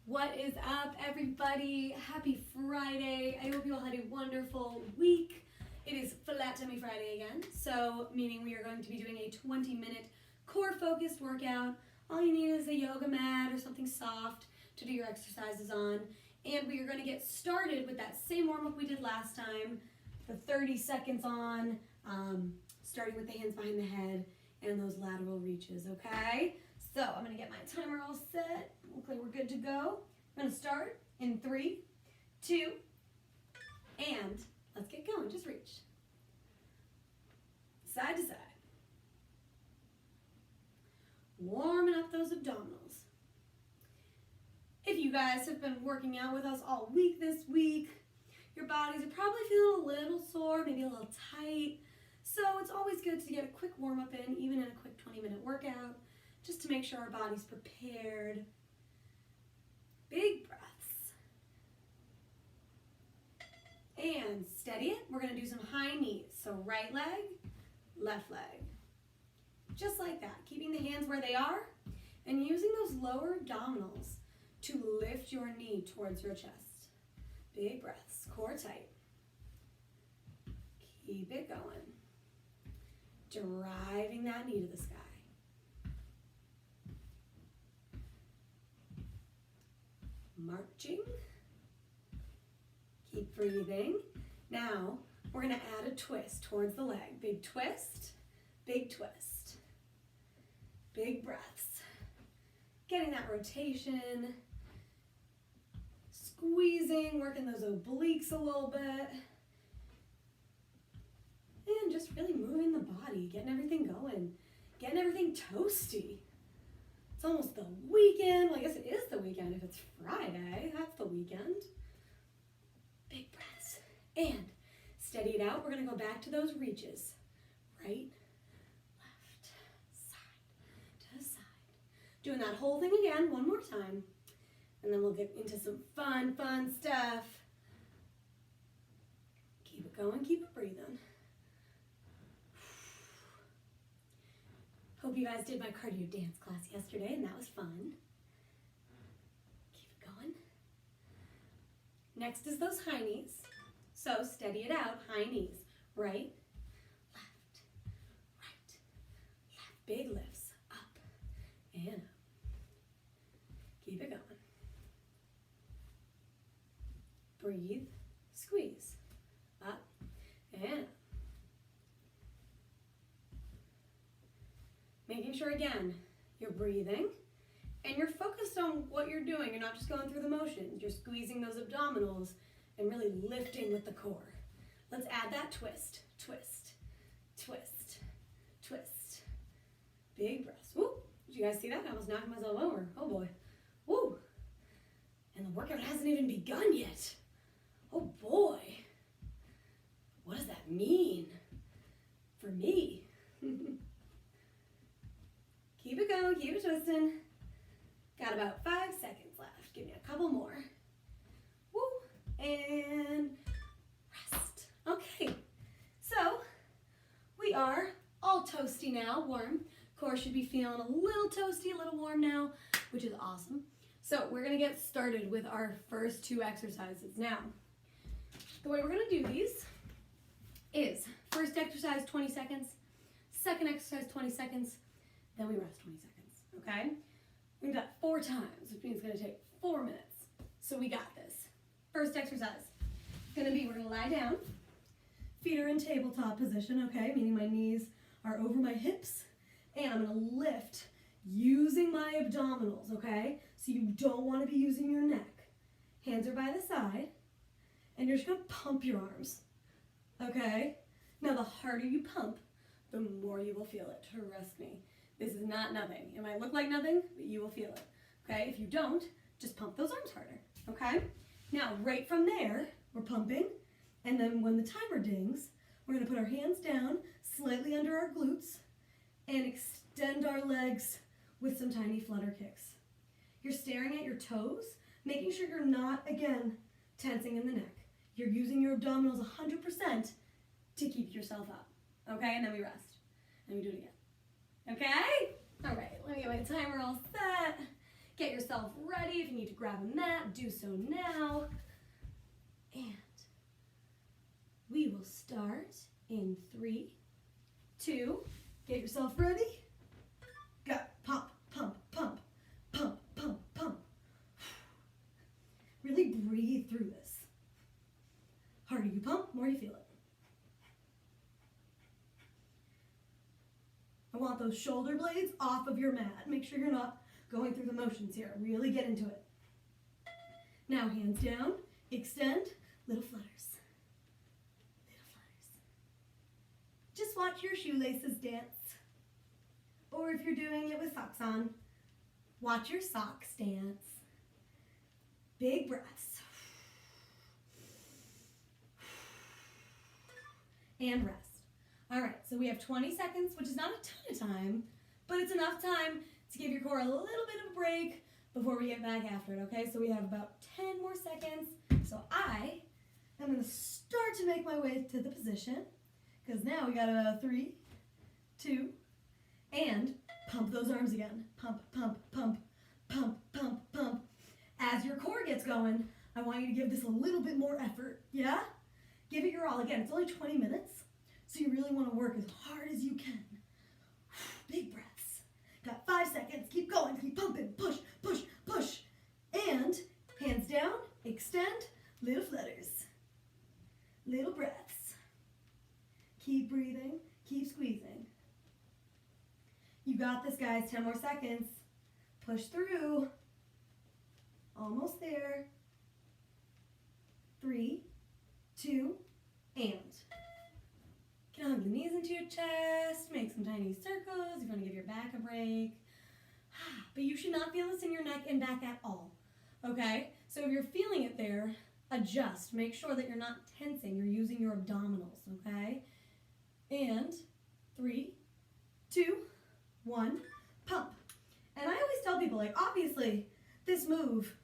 What is up, everybody? Happy Friday. I hope you all had a wonderful week. It is Flat Tummy Friday again, so meaning we are going to be doing a 20-minute core-focused workout. All you need is a yoga mat or something soft to do your exercises on. And we are going to get started with that same warm-up we did last time, the 30 seconds on, starting with the hands behind the head and those lateral reaches, okay? So I'm going to get my timer all set. Okay, we're good to go. I'm going to start in 3, 2, and let's get going. Just reach. Side to side. Warming up those abdominals. If you guys have been working out with us all week this week, your bodies are probably feeling a little sore, maybe a little tight. So it's always good to get a quick warm-up in, even in a quick 20-minute workout, just to make sure our body's prepared. Big breaths. And steady it. We're going to do some high knees. So right leg, left leg. Just like that. Keeping the hands where they are and using those lower abdominals to lift your knee towards your chest. Big breaths. Core tight. Keep it going. Driving that knee to the sky. Marching. Keep breathing. Now, we're going to add a twist towards the leg. Big twist, big twist. Big breaths. Getting that rotation. Squeezing, working those obliques a little bit. And just really moving the body, getting everything going. Getting everything toasty. It's almost the weekend. Well, I guess it is the weekend if it's Friday. That's the weekend. Big breaths. And steady it out. We're going to go back to those reaches. Right, left, side to side. Doing that whole thing again one more time. And then we'll get into some fun stuff. Keep it going. Keep it breathing. Hope you guys did my cardio dance class yesterday, and that was fun. Keep it going. Next is those high knees. So steady it out, high knees. Right, left, right, left. Big lifts, up and up. Keep it going. Breathe, squeeze, up and up. Making sure, again, you're breathing and you're focused on what you're doing. You're not just going through the motions. You're squeezing those abdominals and really lifting with the core. Let's add that twist, twist, twist, twist. Big breaths. Woo! Did you guys see that? I almost knocked myself over. Oh boy. Woo! And the workout hasn't even begun yet. Oh boy. What does that mean for me? Keep it going, keep it twisting. Got about 5 seconds left. Give me a couple more. Woo, and rest. Okay, so we are all toasty now, warm. Core should be feeling a little toasty, a little warm now, which is awesome. So we're gonna get started with our first 2 exercises. Now, the way we're gonna do these is first exercise 20 seconds, second exercise 20 seconds, then we rest 20 seconds, okay? We do that 4 times, which means it's gonna take 4 minutes. So we got this. First exercise, we're gonna lie down. Feet are in tabletop position, okay? Meaning my knees are over my hips. And I'm gonna lift using my abdominals, okay? So you don't wanna be using your neck. Hands are by the side. And you're just gonna pump your arms, okay? Now the harder you pump, the more you will feel it, trust me. This is not nothing. It might look like nothing, but you will feel it, okay? If you don't, just pump those arms harder, okay? Now, right from there, we're pumping, and then when the timer dings, we're gonna put our hands down, slightly under our glutes, and extend our legs with some tiny flutter kicks. You're staring at your toes, making sure you're not, again, tensing in the neck. You're using your abdominals 100% to keep yourself up, okay? And then we rest, and we do it again. Okay? All right, let me get my timer all set. Get yourself ready. If you need to grab a mat, do so now. And we will start in 3, 2, get yourself ready. Go, pump, pump, pump, pump, pump, pump. Really breathe through this. Harder you pump, more you feel it. I want those shoulder blades off of your mat. Make sure you're not going through the motions here. Really get into it. Now hands down, extend, little flutters. Little flutters. Just watch your shoelaces dance. Or if you're doing it with socks on, watch your socks dance. Big breaths. And rest. All right, so we have 20 seconds, which is not a ton of time, but it's enough time to give your core a little bit of a break before we get back after it, okay? So we have about 10 more seconds. So I am gonna start to make my way to the position, because now we got about 3, 2, and pump those arms again. Pump, pump, pump, pump, pump, pump. As your core gets going, I want you to give this a little bit more effort, yeah? Give it your all. Again, it's only 20 minutes, so you really want to work as hard as you can. Big breaths. Got 5 seconds. Keep going. Keep pumping. Push, push, push. And hands down, extend, little flutters. Little breaths. Keep breathing. Keep squeezing. You got this, guys. 10 more seconds. Push through. Almost there. 3, 2, and. You can hug the knees into your chest, make some tiny circles. You want to give your back a break. But you should not feel this in your neck and back at all, okay? So if you're feeling it there, adjust. Make sure that you're not tensing. You're using your abdominals, okay? And 3, 2, 1, pump. And I always tell people, like, obviously, this move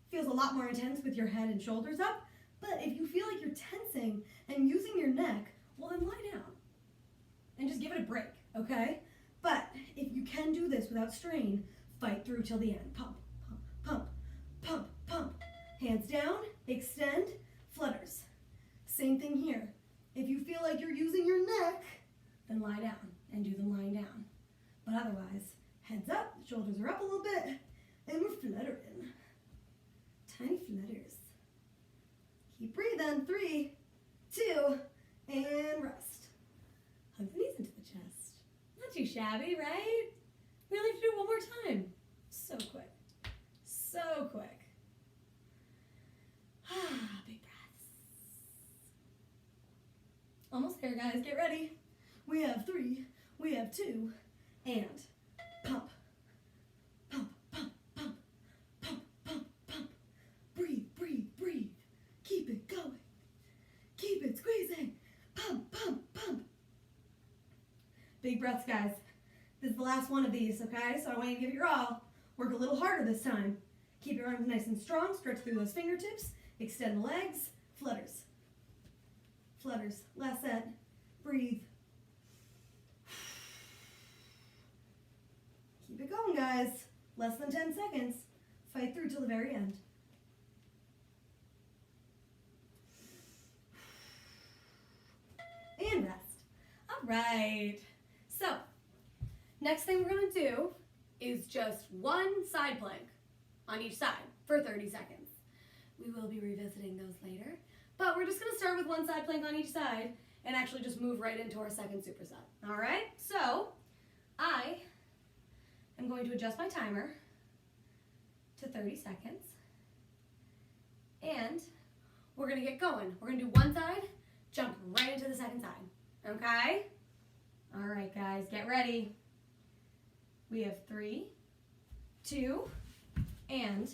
feels a lot more intense with your head and shoulders up, but if you feel like you're tensing and using your neck, well, then lie down and just give it a break, okay? But if you can do this without strain, fight through till the end. Pump, pump, pump, pump, pump. Hands down, extend, flutters. Same thing here. If you feel like you're using your neck, then lie down and do them lying down. But otherwise, heads up, shoulders are up a little bit, and we're fluttering. Tiny flutters. Keep breathing. 3, 2, and rest. Hug the knees into the chest. Not too shabby, right? We only have to do it one more time. So quick. So quick. Big breaths. Almost there, guys. Get ready. We have 3, we have 2, and pump. Pump, pump, pump, pump, pump, pump. Breathe, breathe, breathe. Keep it going. Keep it squeezing. Pump, pump, pump. Big breaths, guys. This is the last one of these, okay? So I want you to give it your all. Work a little harder this time. Keep your arms nice and strong. Stretch through those fingertips. Extend the legs. Flutters. Flutters. Last set. Breathe. Keep it going, guys. Less than 10 seconds. Fight through till the very end. And rest. All right. So, next thing we're going to do is just one side plank on each side for 30 seconds. We will be revisiting those later, but we're just going to start with one side plank on each side and actually just move right into our second superset. All right? So, I am going to adjust my timer to 30 seconds, and we're going to get going. We're going to do one side, jump right into the second side, okay? All right, guys, get ready. We have 3, 2, and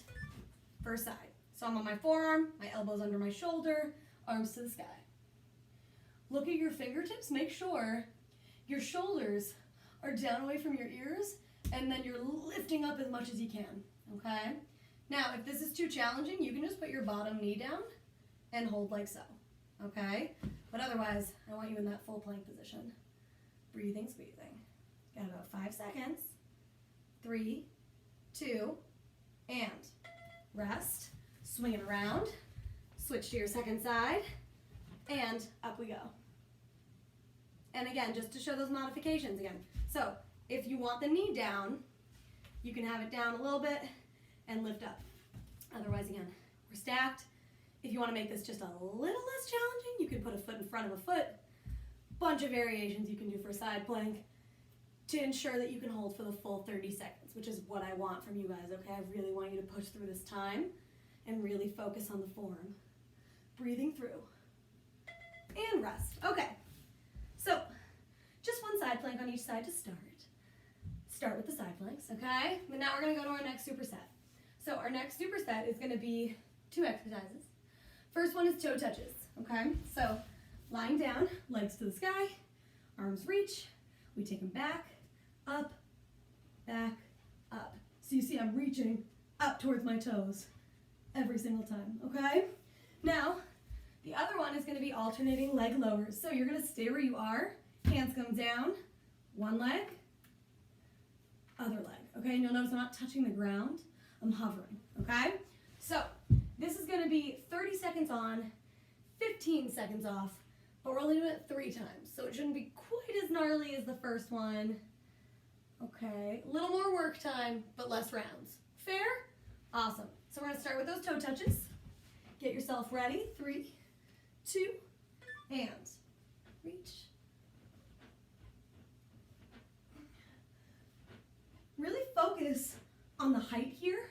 first side. So I'm on my forearm, my elbows under my shoulder, arms to the sky. Look at your fingertips. Make sure your shoulders are down away from your ears, and then you're lifting up as much as you can, okay? Now, if this is too challenging, you can just put your bottom knee down and hold like so, okay? But otherwise, I want you in that full plank position. Breathing, squeezing. Got about 5 seconds. 3, 2, and rest. Swing it around, switch to your second side, and up we go. And again, just to show those modifications again. So if you want the knee down, you can have it down a little bit and lift up. Otherwise, again, we're stacked. If you want to make this just a little less challenging, you could put a foot in front of a foot. Bunch of variations you can do for a side plank to ensure that you can hold for the full 30 seconds, which is what I want from you guys, okay? I really want you to push through this time and really focus on the form. Breathing through. And rest. Okay. So, just one side plank on each side to start. Start with the side planks, okay? But now we're going to go to our next superset. So our next superset is going to be 2 exercises. First one is toe touches, okay? So lying down, legs to the sky, arms reach. We take them back, up, back, up. So you see I'm reaching up towards my toes every single time, okay? Now, the other one is going to be alternating leg lowers. So you're going to stay where you are, hands come down, one leg, other leg, okay? And you'll notice I'm not touching the ground, I'm hovering, okay? So this is going to be 30 seconds on, 15 seconds off, but we're only doing it 3 times, so it shouldn't be quite as gnarly as the first one. Okay, a little more work time, but less rounds. Fair? Awesome. So we're going to start with those toe touches. Get yourself ready. 3, 2, and reach. Really focus on the height here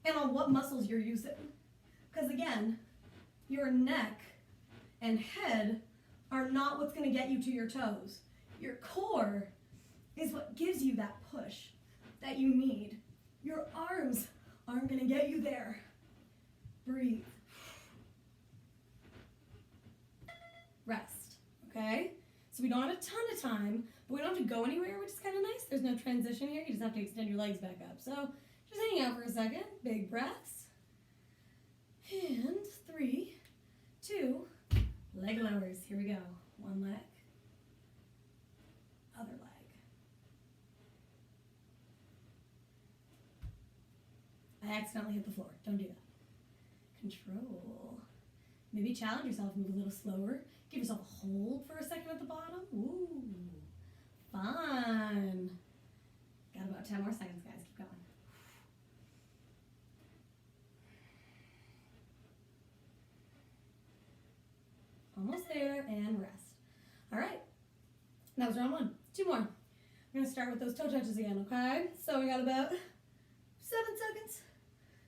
and on what muscles you're using. Because again, your neck and head are not what's going to get you to your toes. Your core is what gives you that push that you need. Your arms aren't going to get you there. Breathe. Rest, okay? So we don't have a ton of time, but we don't have to go anywhere, which is kind of nice. There's no transition here. You just have to extend your legs back up. So just hang out for a second. Big breaths. And 3, 2, leg lowers. Here we go. One leg, other leg. I accidentally hit the floor. Don't do that. Control. Maybe challenge yourself, move a little slower. Give yourself a hold for a second at the bottom. Ooh, fun. Got about 10 more seconds, guys. Keep going. Almost there, and rest. All right, that was round 1. 2 more. We're gonna start with those toe touches again, okay? So we got about 7 seconds.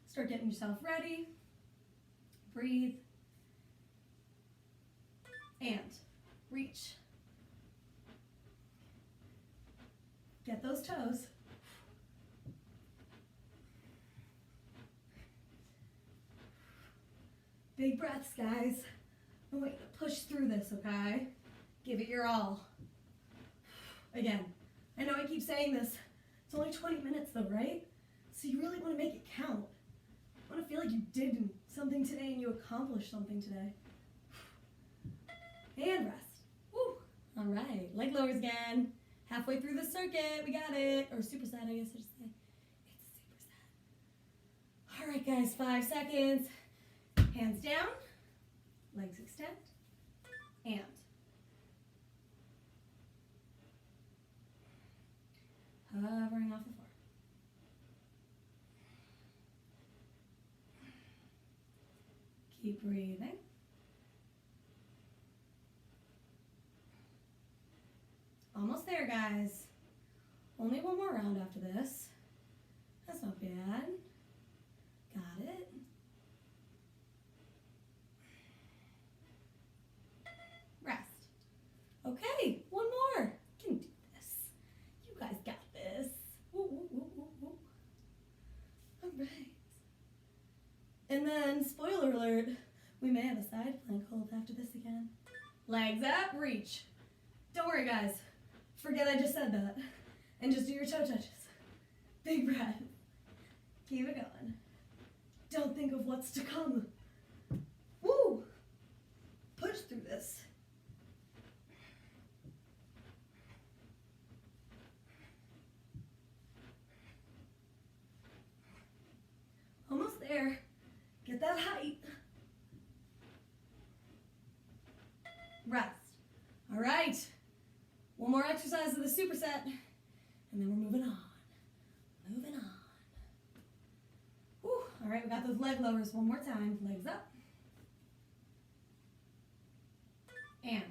Start getting yourself ready. Breathe. And reach. Get those toes. Big breaths, guys. I want you to push through this, okay? Give it your all. Again, I know I keep saying this. It's only 20 minutes though, right? So you really want to make it count. You want to feel like you did something today and you accomplished something today. And rest. Woo. All right, leg lowers again. Halfway through the circuit, we got it. Or superset, I guess I should say. It's a superset. All right, guys, 5 seconds. Hands down, legs extend, and hovering off the floor. Keep breathing. Almost there, guys. Only one more round after this. That's not bad. Got it. Rest. Okay, one more. You can do this. You guys got this. Woo, woo, woo, woo, woo. All right. And then, spoiler alert, we may have a side plank hold after this again. Legs up, reach. Don't worry, guys. Forget I just said that. And just do your toe touches. Big breath. Keep it going. Don't think of what's to come. Woo! Push through this. that height. Rest. All right. One more exercise of the superset, and then we're moving on. Moving on. Whew. All right, we got those leg lowers one more time. Legs up. And.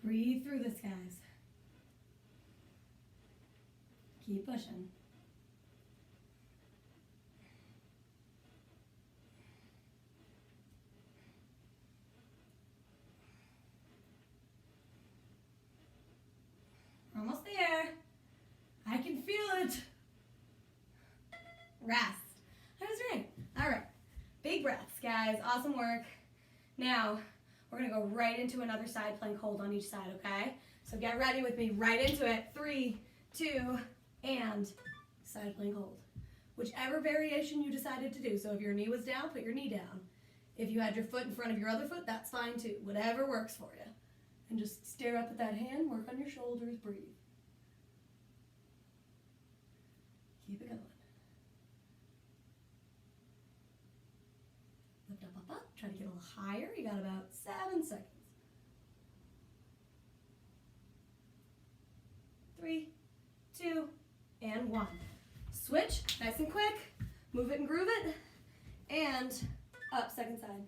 Breathe through this, guys. Keep pushing. Almost there. I can feel it. Rest. I was right. All right. Big breaths, guys. Awesome work. Now, we're going to go right into another side plank hold on each side, okay? So get ready with me. Right into it. 3, 2, and side plank hold. Whichever variation you decided to do. So if your knee was down, put your knee down. If you had your foot in front of your other foot, that's fine too. Whatever works for you. And just stare up at that hand, work on your shoulders, breathe. Keep it going. Lift up, up, up. Try to get a little higher. You got about 7 seconds. 3, 2, and 1. Switch, nice and quick. Move it and groove it. And up, second side.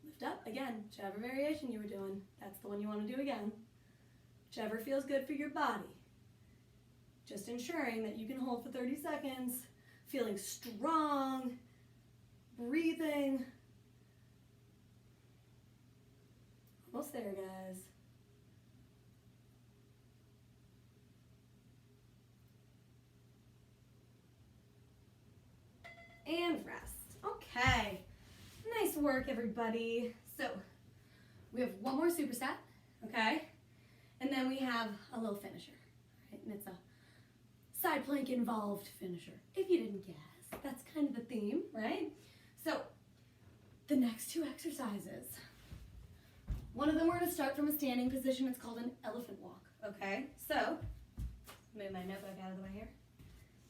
Lift up, again, whichever variation you were doing, that's the one you want to do again. Whichever feels good for your body. Just ensuring that you can hold for 30 seconds, feeling strong, breathing. Almost there, guys. And rest. Okay. Nice work, everybody. So, we have one more superset, okay? And then we have a little finisher, right? And it's a side plank involved finisher. If you didn't guess, that's kind of the theme, right? So, the next 2 exercises. One of them we're going to start from a standing position. It's called an elephant walk, okay? So, move my notebook out of the way here.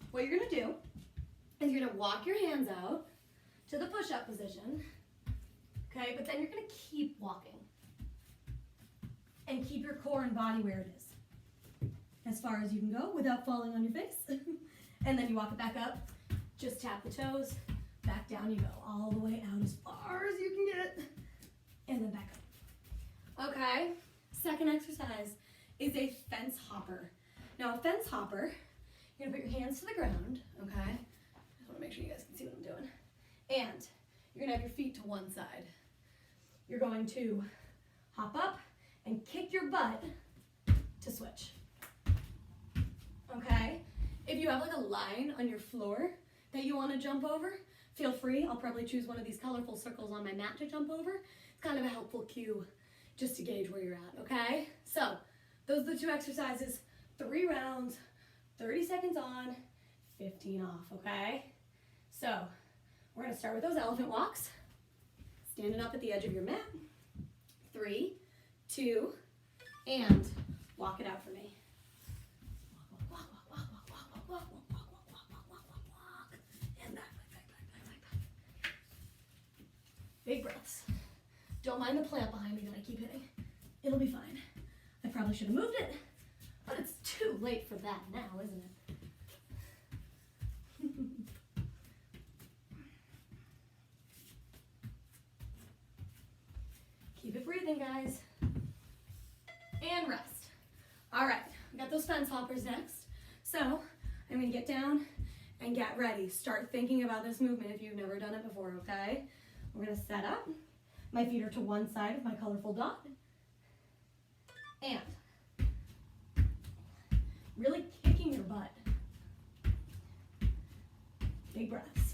What you're going to do is you're going to walk your hands out to the push-up position, okay? But then you're going to keep walking and keep your core and body where it is, as far as you can go without falling on your face. And then you walk it back up, just tap the toes, back down you go, all the way out as far as you can get, and then back up. Okay, second exercise is a fence hopper. Now a fence hopper, you're gonna put your hands to the ground, okay? I wanna make sure you guys can see what I'm doing. And you're gonna have your feet to one side. You're going to hop up and kick your butt to switch. Okay? If you have like a line on your floor that you want to jump over, feel free. I'll probably choose one of these colorful circles on my mat to jump over. It's kind of a helpful cue just to gauge where you're at, okay? So, those are the 2 exercises, 3 rounds, 30 seconds on, 15 off, okay? So, we're gonna start with those elephant walks. Standing up at the edge of your mat. 3, 2, and walk it out for me. Walk, walk, walk, walk, walk, walk, walk, walk, walk, walk, walk, walk, walk, walk, and back, back, back, back, back, back. Big breaths. Don't mind the plant behind me that I keep hitting. It'll be fine. I probably should have moved it, but it's too late for that now, isn't it? Keep it breathing, guys. And rest. All right, we got those fence hoppers next. So I'm gonna get down and get ready. Start thinking about this movement if you've never done it before, okay? We're gonna set up. My feet are to one side of my colorful dot. And really kicking your butt. Big breaths.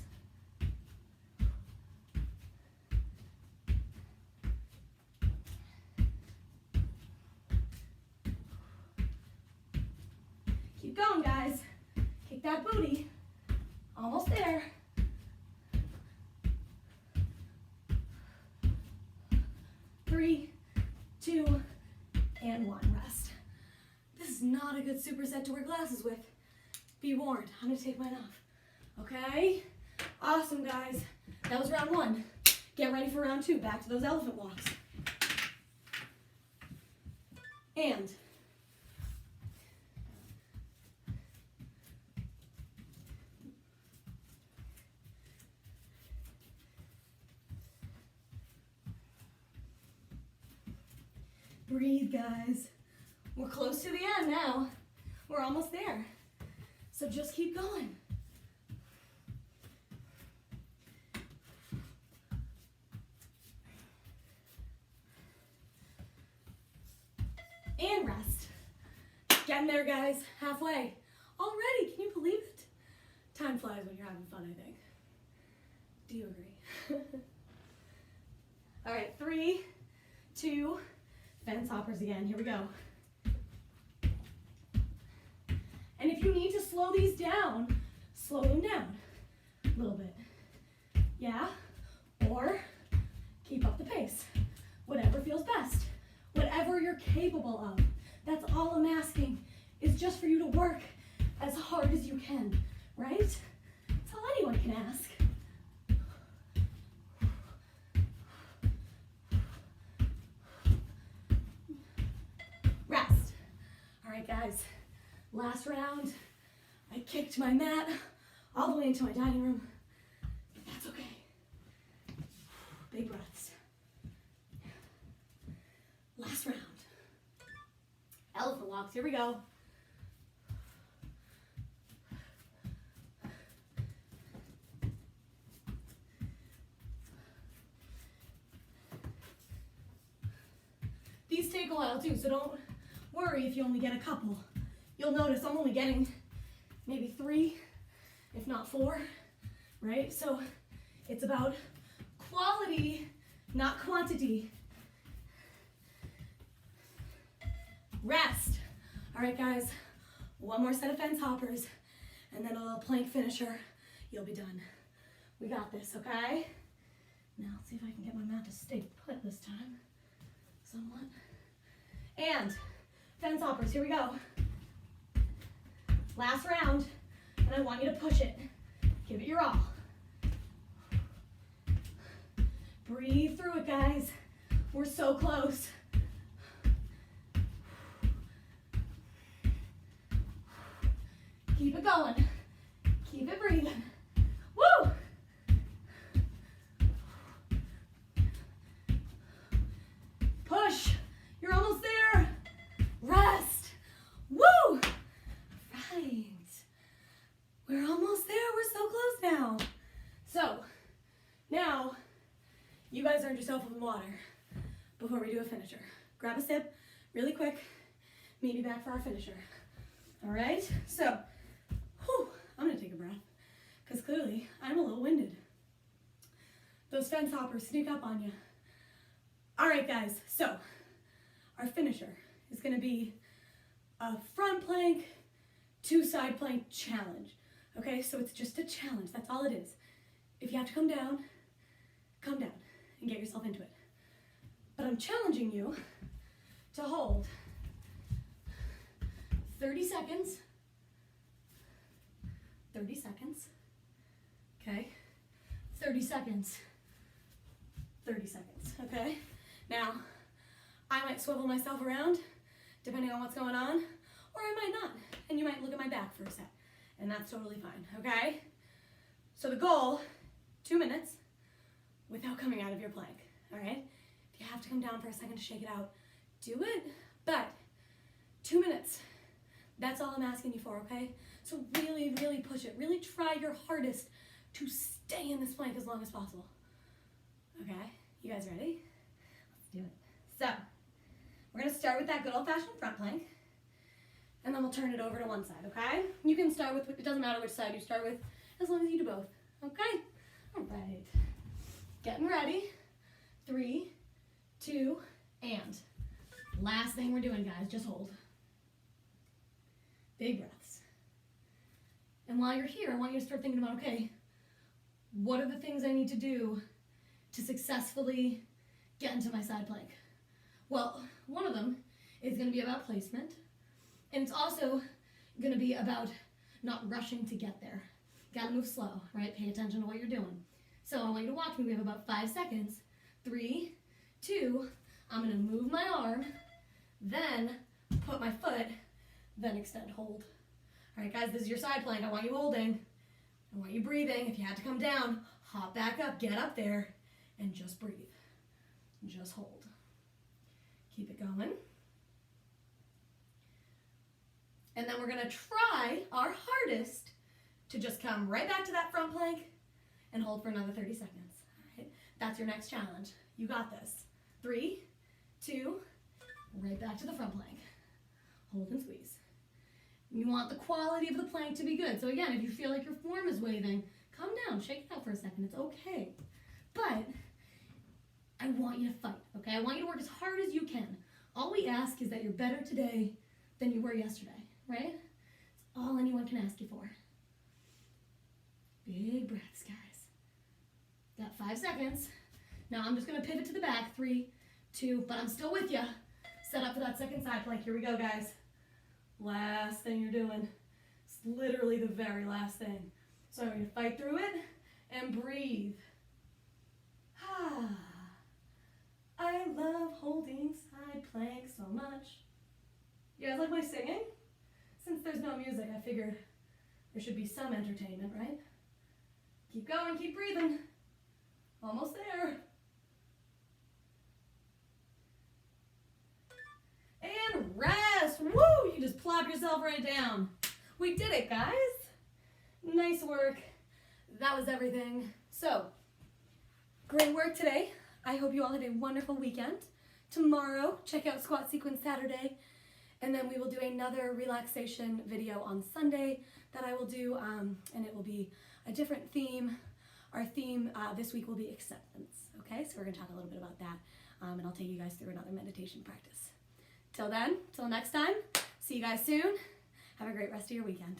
Keep going, guys. Kick that booty. Almost there. Three, 2, and and 1, rest. This is not a good superset to wear glasses with. Be warned, I'm gonna take mine off. Okay? Awesome, guys. That was round 1. Get ready for round 2. Back to those elephant walks. And breathe, guys. We're close to the end now. We're almost there. So just keep going. And rest. Getting there, guys. Halfway. Already, can you believe it? Time flies when you're having fun, I think. Do you agree? All right, 3, 2, fence hoppers again. Here we go. And if you need to slow these down, slow them down a little bit. Yeah? Or keep up the pace. Whatever feels best. Whatever you're capable of. That's all I'm asking, is just for you to work as hard as you can, right? That's all anyone can ask. Rest. All right, guys. Last round. I kicked my mat all the way into my dining room, but that's okay. Big breaths. Last round. Elephant walks, here we go. These take a while too, so don't worry if you only get a couple. You'll notice I'm only getting maybe 3, if not 4, right? So it's about quality, not quantity. Rest. All right, guys, one more set of fence hoppers, and then a little plank finisher. You'll be done. We got this, okay? Now, let's see if I can get my mat to stay put this time, somewhat. And fence hoppers, here we go. Last round, and I want you to push it. Give it your all. Breathe through it, guys. We're so close. Keep it going. Keep it breathing. Woo! Push. You're almost there. Rest. Woo! Right. We're almost there. We're so close now. So, now, you guys earned yourself some water before we do a finisher. Grab a sip really quick. Meet me back for our finisher. All right? So, I'm gonna take a breath, because clearly I'm a little winded. Those fence hoppers sneak up on you. All right, guys, so our finisher is gonna be a front plank, 2 side plank challenge. Okay, so it's just a challenge, that's all it is. If you have to come down and get yourself into it. But I'm challenging you to hold 30 seconds, 30 seconds, okay? 30 seconds, 30 seconds, okay? Now, I might swivel myself around, depending on what's going on, or I might not, and you might look at my back for a sec, and that's totally fine, okay? So the goal, 2 minutes, without coming out of your plank, all right? If you have to come down for a second to shake it out, do it, but 2 minutes, that's all I'm asking you for, okay? So really, really push it. Really try your hardest to stay in this plank as long as possible. Okay, you guys ready? Let's do it. So, we're gonna start with that good old-fashioned front plank, and then we'll turn it over to one side, okay? You can start with, it doesn't matter which side you start with, as long as you do both, okay? All right, getting ready. 3, 2, and last thing we're doing, guys, just hold. Big breaths. And while you're here, I want you to start thinking about, okay, what are the things I need to do to successfully get into my side plank? Well, one of them is is going to be about placement. And it's also going to be about not rushing to get there. Got to move slow, right? Pay attention to what you're doing. So I want you to watch me. We have about 5 seconds. 3, 2, I'm going to move my arm, then put my foot, then extend, hold. All right, guys, this is your side plank. I want you holding. I want you breathing. If you had to come down, hop back up, get up there, and just breathe. Just hold. Keep it going. And then we're going to try our hardest to just come right back to that front plank and hold for another 30 seconds. All right? That's your next challenge. You got this. 3, 2, right back to the front plank. Hold and squeeze. You want the quality of the plank to be good. So again, if you feel like your form is waving, come down, shake it out for a second. It's okay. But I want you to fight, okay? I want you to work as hard as you can. All we ask is that you're better today than you were yesterday, right? It's all anyone can ask you for. Big breaths, guys. Got 5 seconds. Now I'm just going to pivot to the back. 3, 2, but I'm still with you. Set up for that second side plank. Here we go, guys. Last thing you're doing. It's literally the very last thing. So I'm going to fight through it and breathe. I love holding side plank so much. You guys like my singing? Since there's no music, I figured there should be some entertainment, right? Keep going, keep breathing. Almost there. And rest. Woo! You just plop yourself right down. We did it, guys. Nice work. That was everything. So, great work today. I hope you all have a wonderful weekend. Tomorrow, check out Squat Sequence Saturday. And then we will do another relaxation video on Sunday that I will do, and it will be a different theme. Our theme this week will be acceptance, okay? So we're gonna talk a little bit about that, and I'll take you guys through another meditation practice. Till then, till next time, see you guys soon. Have a great rest of your weekend.